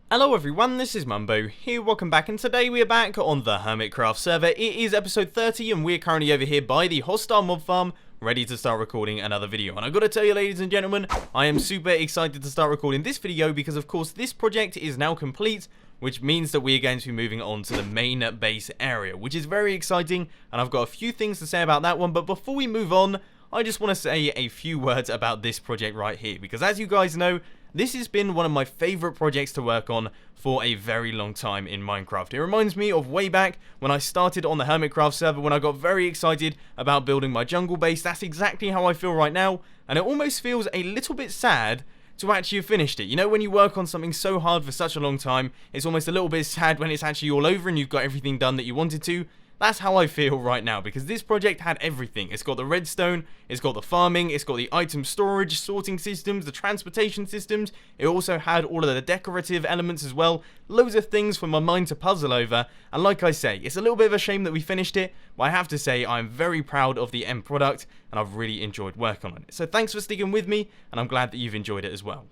Hello everyone, this is Mumbo here, welcome back, and today we are back on the Hermitcraft server. It is episode 30 and we're currently over here by the hostile mob farm, ready to start recording another video. And I've got to tell you, ladies and gentlemen, I am super excited to start recording this video because of course this project is now complete, which means that we are going to be moving on to the main base area, which is very exciting, and I've got a few things to say about that one. But before we move on, I just want to say a few words about this project right here, because as you guys know, this has been one of my favourite projects to work on for a very long time in Minecraft. It reminds me of way back when I started on the Hermitcraft server, when I got very excited about building my jungle base. That's exactly how I feel right now, and it almost feels a little bit sad to actually have finished it. You know, when you work on something so hard for such a long time, it's almost a little bit sad when it's actually all over and you've got everything done that you wanted to. That's how I feel right now, because this project had everything. It's got the redstone, it's got the farming, it's got the item storage, sorting systems, the transportation systems. It also had all of the decorative elements as well. Loads of things for my mind to puzzle over. And like I say, it's a little bit of a shame that we finished it, but I have to say I'm very proud of the end product and I've really enjoyed working on it. So thanks for sticking with me, and I'm glad that you've enjoyed it as well.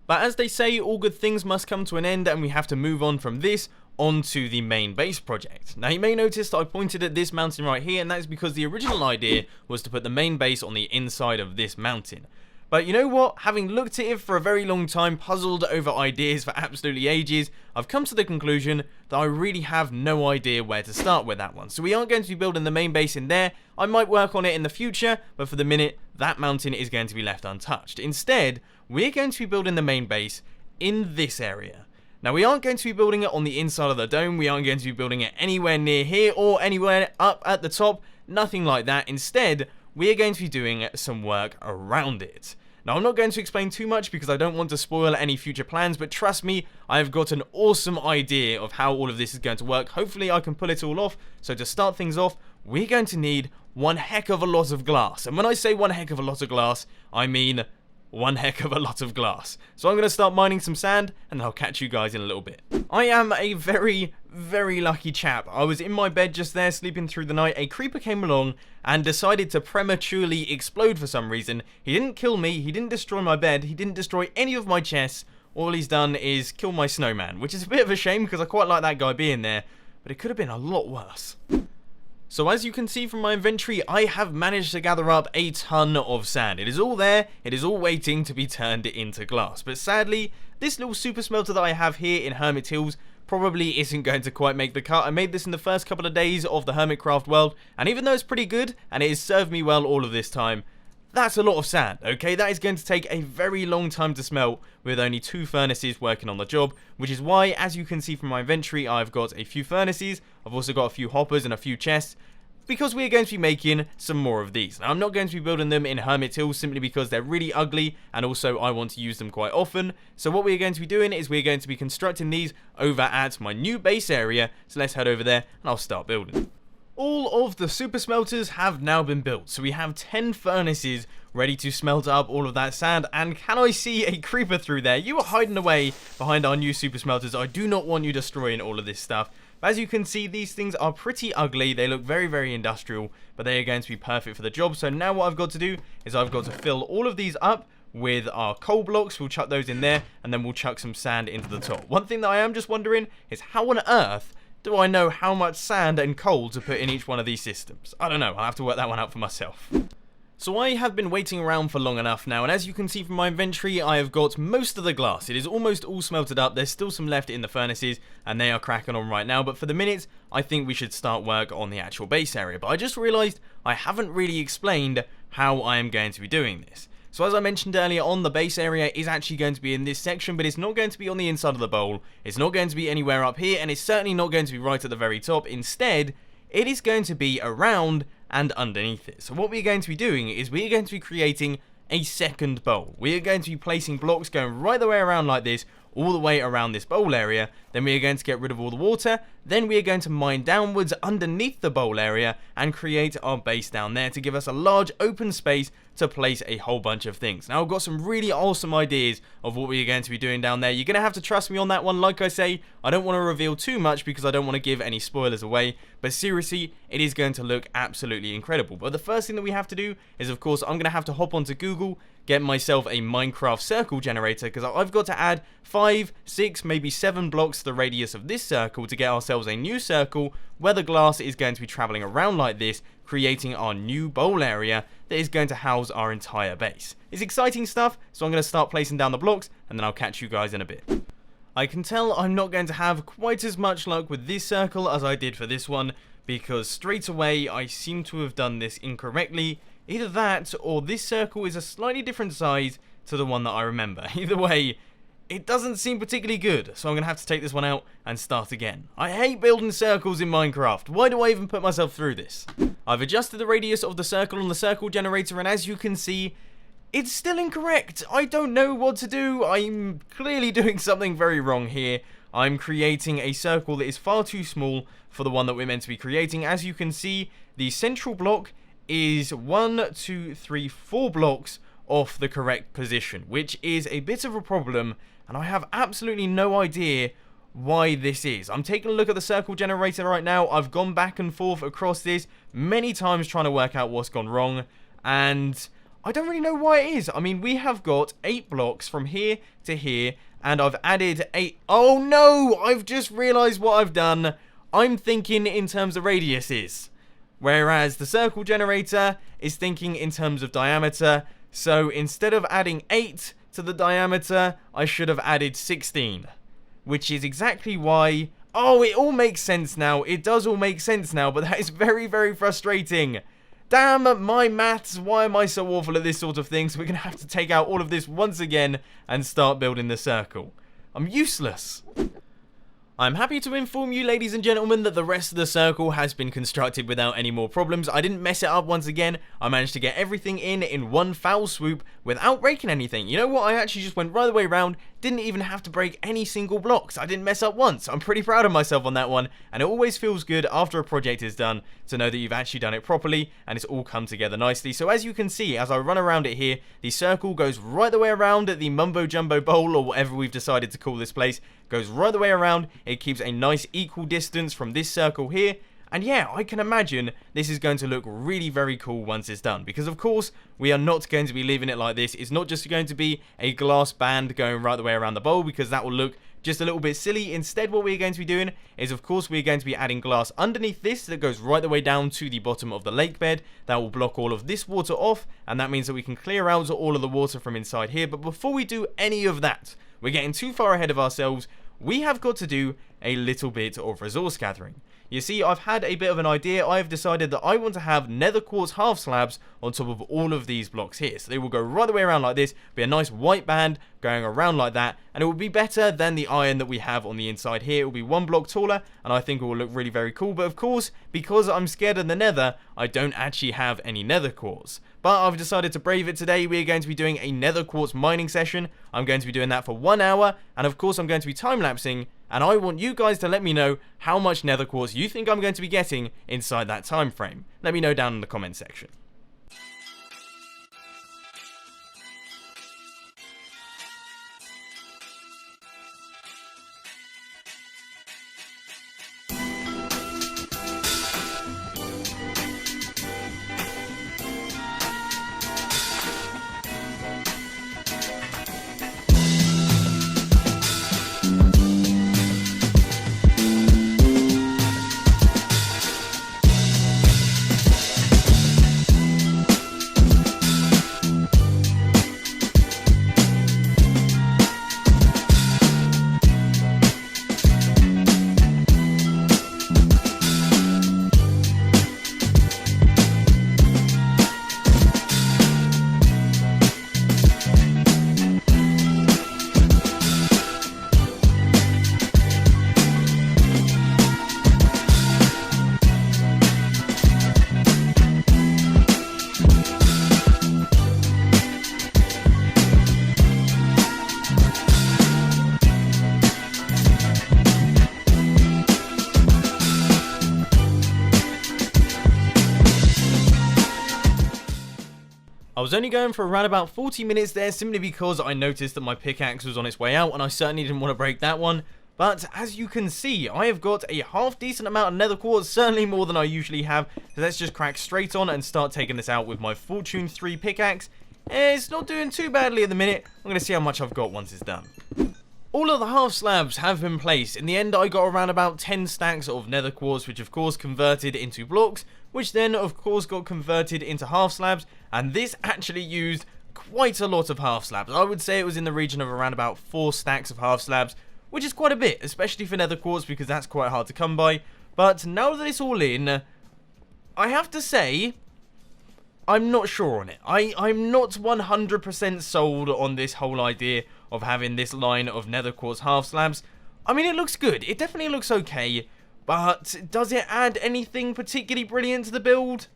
But as they say, all good things must come to an end, and we have to move on from this onto the main base project. Now you may notice that I pointed at this mountain right here, and that is because the original idea was to put the main base on the inside of this mountain. But you know what, having looked at it for a very long time, puzzled over ideas for absolutely ages, I've come to the conclusion that I really have no idea where to start with that one. So we aren't going to be building the main base in there. I might work on it in the future, but for the minute, that mountain is going to be left untouched. Instead, we're going to be building the main base in this area. Now, we aren't going to be building it on the inside of the dome, we aren't going to be building it anywhere near here or anywhere up at the top, nothing like that. Instead, we are going to be doing some work around it. Now, I'm not going to explain too much because I don't want to spoil any future plans, but trust me, I've got an awesome idea of how all of this is going to work. Hopefully, I can pull it all off. So to start things off, we're going to need one heck of a lot of glass. And when I say one heck of a lot of glass, I mean one heck of a lot of glass. So I'm going to start mining some sand, and I'll catch you guys in a little bit. I am a very lucky chap. I was in my bed just there sleeping through the night. A creeper came along and decided to prematurely explode for some reason. He didn't kill me, he didn't destroy my bed, he didn't destroy any of my chests. All he's done is kill my snowman, which is a bit of a shame because I quite like that guy being there, but it could have been a lot worse. So as you can see from my inventory, I have managed to gather up a ton of sand. It is all there, it is all waiting to be turned into glass. But sadly, this little super smelter that I have here in Hermit Hills probably isn't going to quite make the cut. I made this in the first couple of days of the Hermitcraft world, and even though it's pretty good, and it has served me well all of this time, that's a lot of sand, okay? That is going to take a very long time to smelt with only 2 furnaces working on the job, which is why, as you can see from my inventory, I've got a few furnaces, I've also got a few hoppers and a few chests, because we are going to be making some more of these. Now, I'm not going to be building them in Hermit Hills simply because they're really ugly, and also I want to use them quite often. So what we're going to be doing is we're going to be constructing these over at my new base area, so let's head over there and I'll start building. All of the super smelters have now been built, so we have 10 furnaces ready to smelt up all of that sand. And can I see a creeper through there? You are hiding away behind our new super smelters. I do not want you destroying all of this stuff. But as you can see, these things are pretty ugly. They look very industrial, but they are going to be perfect for the job. So now what I've got to do is I've got to fill all of these up with our coal blocks. We'll chuck those in there, and then we'll chuck some sand into the top. One thing that I am just wondering is how on earth do I know how much sand and coal to put in each one of these systems? I don't know, I'll have to work that one out for myself. So I have been waiting around for long enough now, and as you can see from my inventory, I have got most of the glass. It is almost all smelted up. There's still some left in the furnaces, and they are cracking on right now, but for the minute, I think we should start work on the actual base area. But I just realised I haven't really explained how I am going to be doing this. So as I mentioned earlier on, the base area is actually going to be in this section, but it's not going to be on the inside of the bowl. It's not going to be anywhere up here, and it's certainly not going to be right at the very top. Instead, it is going to be around and underneath it. So what we're going to be doing is we're going to be creating a second bowl. We are going to be placing blocks going right the way around like this, all the way around this bowl area. Then we are going to get rid of all the water. Then we are going to mine downwards underneath the bowl area and create our base down there to give us a large open space to place a whole bunch of things. Now, I've got some really awesome ideas of what we're going to be doing down there. You're going to have to trust me on that one. Like I say, I don't want to reveal too much because I don't want to give any spoilers away, but seriously, it is going to look absolutely incredible. But the first thing that we have to do is, of course, I'm going to have to hop onto Google, get myself a Minecraft circle generator, because I've got to add 5, 6, maybe 7 blocks to the radius of this circle to get ourselves a new circle where the glass is going to be traveling around like this, creating our new bowl area that is going to house our entire base. It's exciting stuff, so I'm going to start placing down the blocks, and then I'll catch you guys in a bit. I can tell I'm not going to have quite as much luck with this circle as I did for this one, because straight away I seem to have done this incorrectly. Either that, or this circle is a slightly different size to the one that I remember. Either way, it doesn't seem particularly good, so I'm going to have to take this one out and start again. I hate building circles in Minecraft. Why do I even put myself through this? I've adjusted the radius of the circle on the circle generator, and as you can see, it's still incorrect. I don't know what to do. I'm clearly doing something very wrong here. I'm creating a circle that is far too small for the one that we're meant to be creating. As you can see, the central block is 1, 2, 3, 4 blocks off the correct position, which is a bit of a problem, and I have absolutely no idea why this is. I'm taking a look at the circle generator right now. I've gone back and forth across this many times trying to work out what's gone wrong, and I don't really know why it is. I mean, we have got 8 blocks from here to here, and I've added 8... Oh no! I've just realised what I've done. I'm thinking in terms of radiuses, whereas the circle generator is thinking in terms of diameter. So instead of adding 8 to the diameter, I should have added 16, which is exactly why... Oh, it all makes sense now. It does all make sense now, but that is very, very frustrating. Damn my maths, why am I so awful at this sort of thing? So we're going to have to take out all of this once again and start building the circle. I'm useless. I'm happy to inform you, ladies and gentlemen, that the rest of the circle has been constructed without any more problems. I didn't mess it up once again. I managed to get everything in one foul swoop without breaking anything. You know what? I actually just went right the way around, didn't even have to break any single blocks. I didn't mess up once. I'm pretty proud of myself on that one, and it always feels good after a project is done to know that you've actually done it properly and it's all come together nicely. So as you can see, as I run around it here, the circle goes right the way around the Mumbo Jumbo Bowl, or whatever we've decided to call this place. Goes right the way around. It keeps a nice equal distance from this circle here, and yeah, I can imagine this is going to look really very cool once it's done, because of course we are not going to be leaving it like this. It's not just going to be a glass band going right the way around the bowl, because that will look just a little bit silly. Instead, what we're going to be doing is, of course, we're going to be adding glass underneath this that goes right the way down to the bottom of the lake bed. That will block all of this water off, and that means that we can clear out all of the water from inside here. But before we do any of that, we're getting too far ahead of ourselves. We have got to do a little bit of resource gathering. You see, I've had a bit of an idea. I've decided that I want to have nether quartz half slabs on top of all of these blocks here. So they will go right the way around like this, be a nice white band going around like that, and it will be better than the iron that we have on the inside here. It will be 1 block taller, and I think it will look really very cool. But of course, because I'm scared of the nether, I don't actually have any nether quartz. But I've decided to brave it today. We're going to be doing a nether quartz mining session. I'm going to be doing that for 1 hour, and of course I'm going to be time-lapsing, and I want you guys to let me know how much nether quartz you think I'm going to be getting inside that time frame. Let me know down in the comment section. was only going for around about 40 minutes there, simply because I noticed that my pickaxe was on its way out, and I certainly didn't want to break that one. But as you can see, I have got a half decent amount of nether quartz, certainly more than I usually have. So let's just crack straight on and start taking this out with my Fortune 3 pickaxe. It's not doing too badly at the minute. I'm going to see how much I've got once it's done. All of the half slabs have been placed. In the end, I got around about 10 stacks of nether quartz, which of course converted into blocks, which then of course got converted into half slabs, and this actually used quite a lot of half slabs. I would say it was in the region of around about 4 stacks of half slabs, which is quite a bit, especially for nether quartz, because that's quite hard to come by. But now that it's all in, I have to say, I'm not sure on it. I'm not 100% sold on this whole idea of having this line of nether quartz half slabs. I mean, it looks good. It definitely looks okay. But does it add anything particularly brilliant to the build?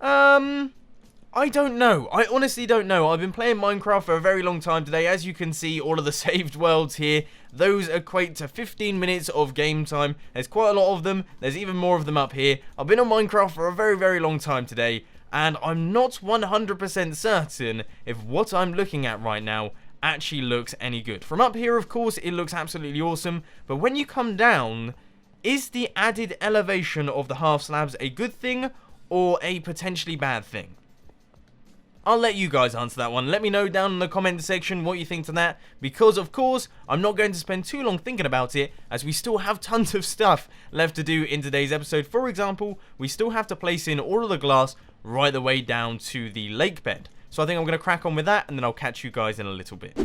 I don't know. I honestly don't know. I've been playing Minecraft for a very long time today. As you can see, all of the saved worlds here, those equate to 15 minutes of game time. There's quite a lot of them. There's even more of them up here. I've been on Minecraft for a very, very long time today, and I'm not 100% certain if what I'm looking at right now actually looks any good. From up here, of course, it looks absolutely awesome, but when you come down, is the added elevation of the half slabs a good thing or a potentially bad thing? I'll let you guys answer that one. Let me know down in the comment section what you think to that, because of course I'm not going to spend too long thinking about it, as we still have tons of stuff left to do in today's episode. For example, we still have to place in all of the glass right the way down to the lake bed. So I think I'm going to crack on with that, and then I'll catch you guys in a little bit.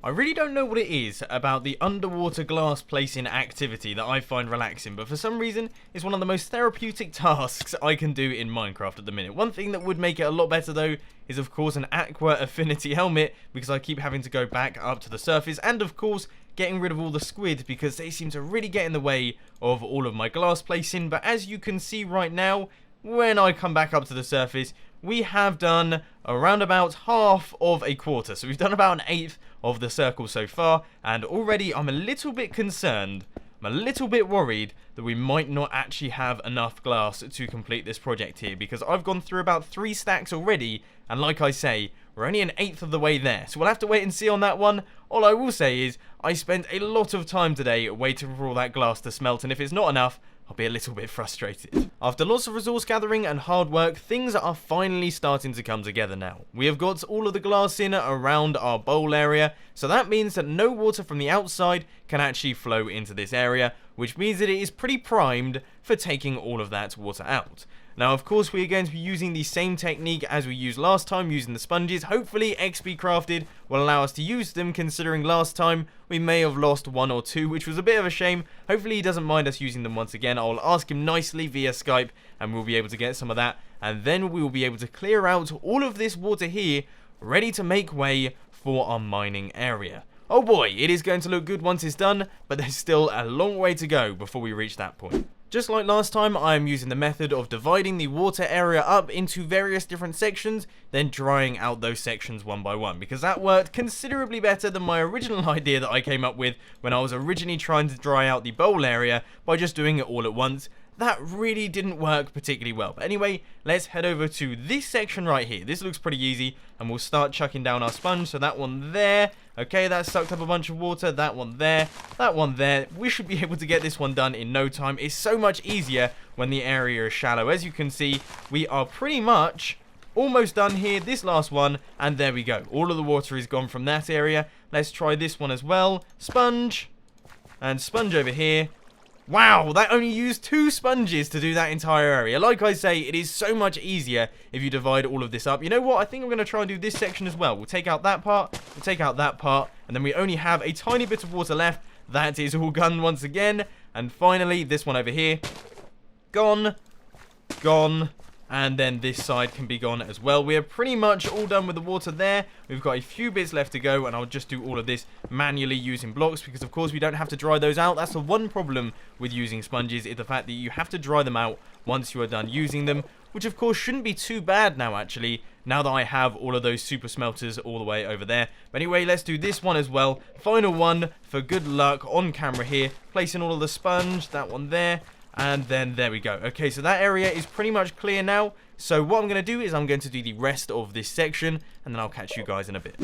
I really don't know what it is about the underwater glass placing activity that I find relaxing, but for some reason, it's one of the most therapeutic tasks I can do in Minecraft at the minute. One thing that would make it a lot better though is of course an aqua affinity helmet, because I keep having to go back up to the surface, and of course getting rid of all the squid, because they seem to really get in the way of all of my glass placing. But as you can see right now, when I come back up to the surface, we have done around about half of a quarter. So we've done about an eighth of the circle so far, and already I'm a little bit concerned, I'm a little bit worried that we might not actually have enough glass to complete this project here, because I've gone through about 3 stacks already, and like I say, we're only an eighth of the way there. So we'll have to wait and see on that one. All I will say is, I spent a lot of time today waiting for all that glass to smelt, and if it's not enough, I'll be a little bit frustrated. After lots of resource gathering and hard work, things are finally starting to come together now. We have got all of the glass in around our bowl area, so that means that no water from the outside can actually flow into this area, which means that it is pretty primed for taking all of that water out. Now, of course, we are going to be using the same technique as we used last time, using the sponges. Hopefully, XPcrafted will allow us to use them, considering last time we may have lost 1 or 2, which was a bit of a shame. Hopefully, he doesn't mind us using them once again. I'll ask him nicely via Skype, and we'll be able to get some of that. And then we will be able to clear out all of this water here, ready to make way for our mining area. Oh boy, it is going to look good once it's done, but there's still a long way to go before we reach that point. Just like last time, I am using the method of dividing the water area up into various different sections, then drying out those sections one by one, because that worked considerably better than my original idea that I came up with when I was originally trying to dry out the bowl area by just doing it all at once. That really didn't work particularly well. But anyway, let's head over to this section right here. This looks pretty easy, and we'll start chucking down our sponge. So that one there. Okay, that sucked up a bunch of water. That one there. That one there. We should be able to get this one done in no time. It's so much easier when the area is shallow. As you can see, we are pretty much almost done here. This last one, and there we go. All of the water is gone from that area. Let's try this one as well. Sponge. And sponge over here. Wow, that only used 2 sponges to do that entire area. Like I say, it is so much easier if you divide all of this up. You know what? I think I'm going to try and do this section as well. We'll take out that part, we'll take out that part, and then we only have a tiny bit of water left. That is all gone once again. And finally, this one over here. Gone. Gone. And then this side can be gone as well. We are pretty much all done with the water there. We've got a few bits left to go, and I'll just do all of this manually using blocks, because of course we don't have to dry those out. That's the one problem with using sponges, is the fact that you have to dry them out once you are done using them, which of course shouldn't be too bad now actually, now that I have all of those super smelters all the way over there. But anyway, let's do this one as well. Final one for good luck on camera here. Placing all of the sponge, that one there. And then there we go. Okay, so that area is pretty much clear now. So what I'm going to do is I'm going to do the rest of this section, and then I'll catch you guys in a bit.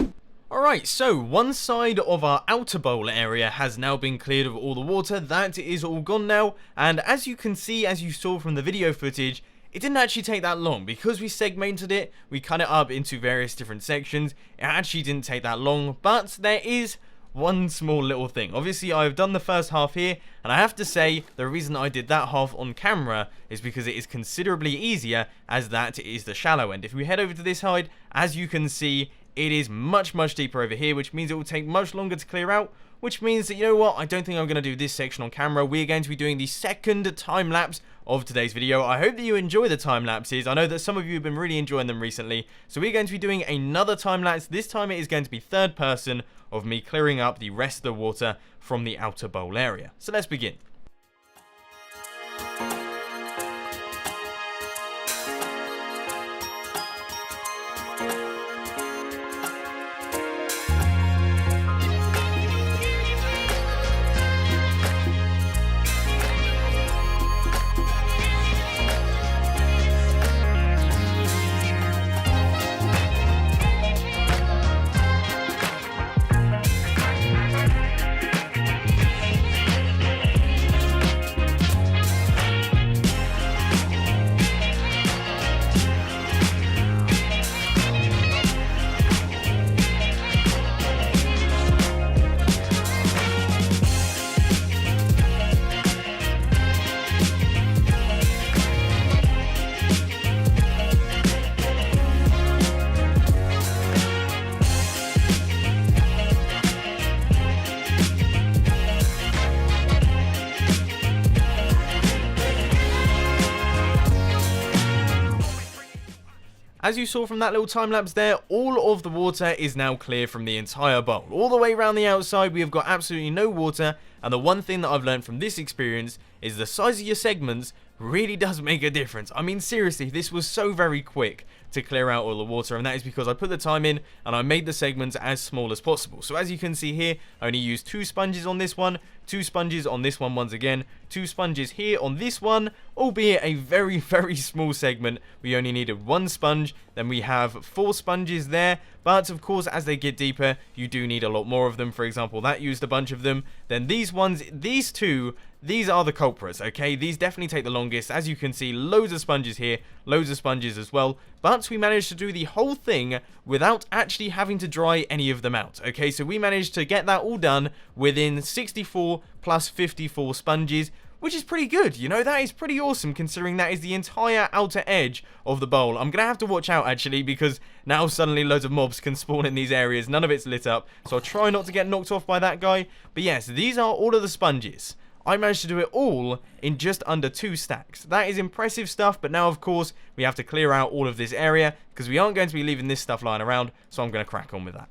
Alright, so one side of our outer bowl area has now been cleared of all the water. That is all gone now, and as you can see, as you saw from the video footage, it didn't actually take that long. Because we segmented it, we cut it up into various different sections, it actually didn't take that long, but there is one small little thing. Obviously, I've done the first half here, and I have to say, the reason I did that half on camera is because it is considerably easier, as that is the shallow end. If we head over to this side, as you can see, it is much deeper over here, which means it will take much longer to clear out, which means that, you know what, I don't think I'm going to do this section on camera. We're going to be doing the second time lapse of today's video. I hope that you enjoy the time lapses. I know that some of you have been really enjoying them recently, so we're going to be doing another time lapse. This time it is going to be third person of me clearing up the rest of the water from the outer bowl area. So let's begin. As you saw from that little time lapse there, all of the water is now clear from the entire bowl. All the way around the outside, we have got absolutely no water, and the one thing that I've learned from this experience is the size of your segments really does make a difference. I mean, seriously, this was so very quick to clear out all the water, and that is because I put the time in and I made the segments as small as possible. So as you can see here, I only used 2 sponges on this one, 2 sponges on this one once again, 2 sponges here on this one, albeit a very small segment. We only needed 1 sponge, then we have 4 sponges there, but of course as they get deeper, you do need a lot more of them. For example, that used a bunch of them. Then these ones, these 2, these are the culprits, okay? These definitely take the longest. As you can see, loads of sponges here, loads of sponges as well. But we managed to do the whole thing without actually having to dry any of them out, okay? So we managed to get that all done within 64 plus 54 sponges, which is pretty good, you know? That is pretty awesome, considering that is the entire outer edge of the bowl. I'm gonna have to watch out, actually, because now suddenly loads of mobs can spawn in these areas. None of it's lit up, so I'll try not to get knocked off by that guy. But yes, these are all of the sponges. I managed to do it all in just under 2 stacks. That is impressive stuff, but now, of course, we have to clear out all of this area, because we aren't going to be leaving this stuff lying around, so I'm going to crack on with that.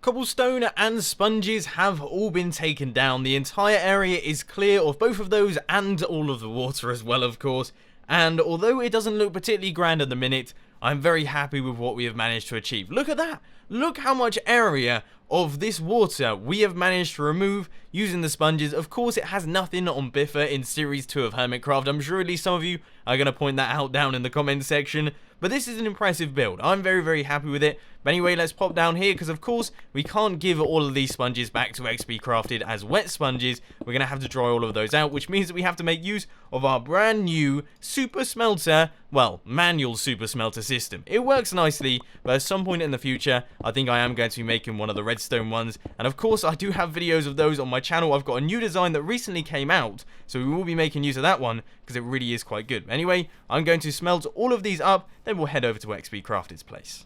Cobblestone and sponges have all been taken down. The entire area is clear of both of those and all of the water as well, of course. And although it doesn't look particularly grand at the minute, I'm very happy with what we have managed to achieve. Look at that! Look how much area of this water we have managed to remove using the sponges. Of course, it has nothing on Biffa in Series 2 of Hermitcraft. I'm sure at least some of you are going to point that out down in the comments section. But this is an impressive build. I'm very happy with it. But anyway, let's pop down here, because of course, we can't give all of these sponges back to XP Crafted as wet sponges. We're going to have to dry all of those out, which means that we have to make use of our brand new super smelter, well, manual super smelter system. It works nicely, but at some point in the future, I think I am going to be making one of the redstone ones. And of course, I do have videos of those on my channel. I've got a new design that recently came out, so we will be making use of that one, because it really is quite good. Anyway, I'm going to smelt all of these up, then we'll head over to XP Crafted's place.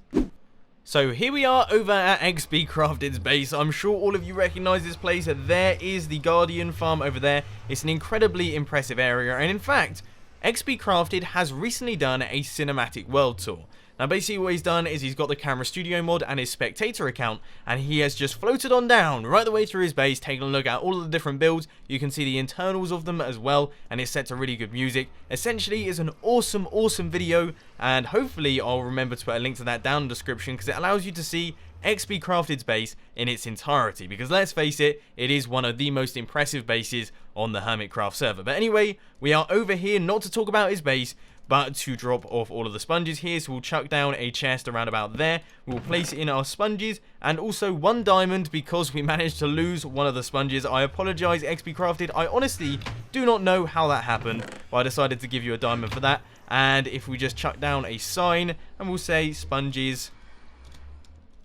So here we are over at XP Crafted's base. I'm sure all of you recognize this place. There is the Guardian farm over there. It's an incredibly impressive area, and in fact, XP Crafted has recently done a cinematic world tour. Now basically what he's done is he's got the camera studio mod and his spectator account, and he has just floated on down right the way through his base, taking a look at all of the different builds. You can see the internals of them as well, and it's set to really good music. Essentially, it's an awesome video, and hopefully I'll remember to put a link to that down in the description, because it allows you to see XP Crafted's base in its entirety, because let's face it, it is one of the most impressive bases on the Hermitcraft server. But anyway, we are over here not to talk about his base, but to drop off all of the sponges here. So we'll chuck down a chest around about there. We'll place it in our sponges, and also 1 diamond because we managed to lose one of the sponges. I apologize, XP Crafted. I honestly do not know how that happened, but I decided to give you a diamond for that. And if we just chuck down a sign, and we'll say sponges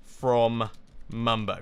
from Mumbo.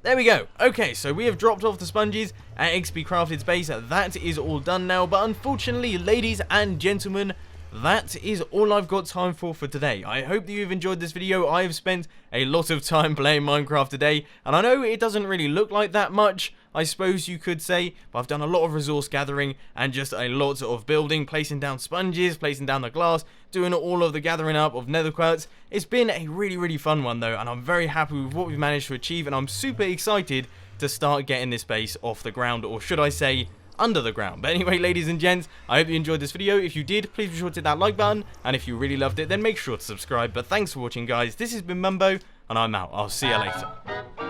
There we go. Okay, so we have dropped off the sponges at XP Crafted's base. That is all done now, but unfortunately, ladies and gentlemen, that is all I've got time for today. I hope that you've enjoyed this video. I have spent a lot of time playing Minecraft today, and I know it doesn't really look like that much, I suppose you could say, but I've done a lot of resource gathering and just a lot of building, placing down sponges, placing down the glass, doing all of the gathering up of nether quartz. It's been a really fun one though, and I'm very happy with what we've managed to achieve, and I'm super excited to start getting this base off the ground, or should I say under the ground. But anyway, ladies and gents, I hope you enjoyed this video. If you did, please be sure to hit that like button, and if you really loved it, then make sure to subscribe. But thanks for watching, guys. This has been Mumbo, and I'm out. I'll see you later.